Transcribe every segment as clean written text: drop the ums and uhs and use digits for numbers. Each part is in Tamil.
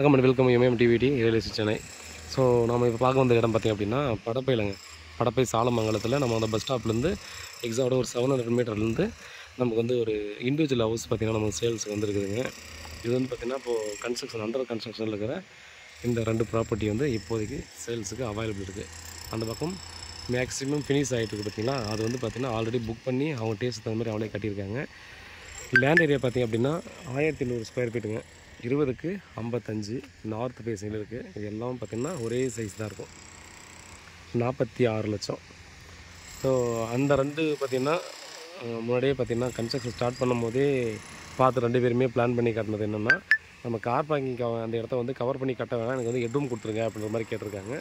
வணக்கம் and welcome DVD real estate Chennai. So நம்ம இப்போ பார்க்க வந்த இடம் பார்த்திங்க அப்படின்னா படப்பையிலங்க. படப்பை சாலமங்கலத்தில் நம்ம அந்த பஸ் ஸ்டாப்லேருந்து எக்ஸாக்டாக ஒரு 700 மீட்டர்லேருந்து நமக்கு வந்து ஒரு இண்டிவிஜுவல் ஹவுஸ் பார்த்திங்கன்னா நமக்கு சேல்ஸுக்கு வந்துருக்குதுங்க. இது வந்து பார்த்திங்கன்னா இப்போது கன்ஸ்ட்ரக்ஷன் அண்டர் கன்ஸ்ட்ரக்ஷனில் இருக்கிற இந்த 2 ப்ராப்பர்ட்டி வந்து இப்போதைக்கு சேல்ஸுக்கு அவைலபிள் இருக்குது. அந்த பக்கம் மேக்ஸிமம் ஃபினிஷ் ஆகிட்டு இருக்குது பார்த்திங்களா. அது வந்து பார்த்திங்கன்னா ஆல்ரெடி புக் பண்ணி அவங்க டேஸ்ட் தகுந்த மாதிரி அவங்களே கட்டியிருக்காங்க. லேண்ட் ஏரியா பார்த்திங்க அப்படின்னா 1100 ஸ்கொயர் ஃபீட்டுங்க. 20க்கு 55 நார்த் ஃபேஸிங்கில் இருக்குது. இது எல்லாம் பார்த்திங்கன்னா ஒரே சைஸ் தான் இருக்கும். 46 லட்சம். ஸோ அந்த 2 பார்த்திங்கன்னா முன்னாடியே பார்த்திங்கன்னா கன்ஸ்ட்ரக்ஷன் ஸ்டார்ட் பண்ணும் போதே பார்த்து 2 பேருமே பிளான் பண்ணி காட்டினது என்னென்னா, நம்ம கார் பார்க்கிங் அந்த இடத்த வந்து கவர் பண்ணி கட்ட வேணாம், எனக்கு வந்து ஹெட்ரூம் கொடுத்துருங்க அப்படின்ற மாதிரி கேட்டிருக்காங்க.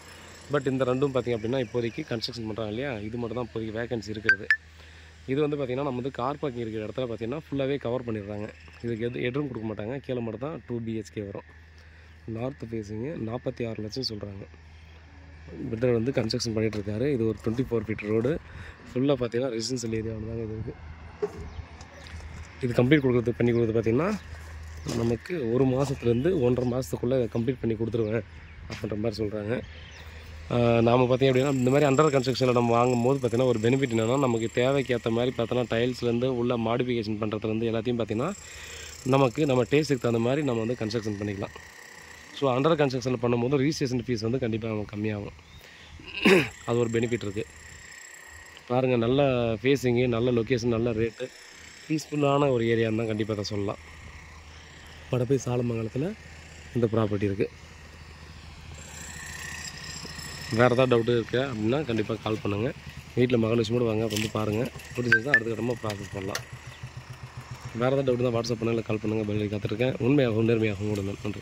பட் இந்த 2ம் பார்த்திங்க அப்படின்னா இப்போதைக்கு கன்ஸ்ட்ரக்ஷன் பண்ணுறாங்க இல்லையா, இது மட்டும் தான் இப்போதைக்கு வேகன்சி இருக்கிறது. இது வந்து பார்த்திங்கன்னா நம்ம வந்து கார் பார்க்கிங் இருக்கிற இடத்துல பார்த்திங்கன்னா ஃபுல்லாகவே கவர் பண்ணிடுறாங்க. இதுக்கு ஹெட்ரூம் கொடுக்க மாட்டாங்க. கீழே மட்டும் தான் 2 BHK வரும். நார்த் ஃபேஸிங்கு 46 லட்சம் சொல்கிறாங்க. பில்டர் வந்து கன்ஸ்ட்ரக்ஷன் பண்ணிகிட்ருக்காரு. இது ஒரு 24 ஃபீட் ரோடு. ஃபுல்லாக பார்த்திங்கன்னா ரெசிடென்ஷியல் ஏரியாவில் தாங்க இது இருக்குது. இது கம்ப்ளீட் பண்ணி கொடுக்குறது பார்த்திங்கன்னா நமக்கு 1 மாதத்துலேருந்து 1.5 மாதத்துக்குள்ளே கம்ப்ளீட் பண்ணி கொடுத்துருவேன் அப்படின்ற மாதிரி சொல்கிறாங்க. நாம் பார்த்திங்க அப்படின்னா இந்த மாதிரி அண்டர் கன்ஸ்ட்ரக்ஷனில் நம்ம வாங்கும்போது பார்த்திங்கன்னா ஒரு பெனிஃபிட் என்னென்னா, நமக்கு தேவைக்கு ஏற்ற மாதிரி பார்த்தோன்னா டைல்ஸ்லேருந்து உள்ள மாடிஃபிகேஷன் பண்ணுறதுலேருந்து எல்லாத்தையும் பார்த்திங்கன்னா நம்ம டேஸ்ட்டுக்கு தகுந்த மாதிரி நம்ம வந்து கன்ஸ்ட்ரக்ஷன் பண்ணிக்கலாம். ஸோ அண்டர் கன்ஸ்ட்ரக்ஷனில் பண்ணும்போது ரிஜிஸ்ட்ரேஷன் ஃபீஸ் வந்து கண்டிப்பாக நமக்கு கம்மியாகும். அது ஒரு பெனிஃபிட் இருக்குது. பாருங்கள், நல்ல ஃபேஸிங்கு, நல்ல லொக்கேஷன், நல்ல ரேட்டு, பீஸ்ஃபுல்லான ஒரு ஏரியான்னு தான் கண்டிப்பாக தான் சொல்லலாம். படப்பை சாலமங்கலத்தில் இந்த ப்ராப்பர்ட்டி இருக்குது. வேறு ஏதாவது டவுட்டு இருக்குது அப்படின்னா கண்டிப்பாக கால் பண்ணுங்கள். வீட்டில் மகாலட்சுமியோடு வாங்க, வந்து பாருங்கள். பிடிச்சிருந்தா அடுத்த கட்டமாக ப்ராசஸ் பண்ணலாம். வேறு ஏதாவது டவுட்டு தான் வாட்ஸ்அப் பண்ணல, கால் பண்ணுங்கள். பதில் காத்திருக்கேன். உண்மையாகவும் நேர்மையாகவும் கொடுங்க. நன்றி.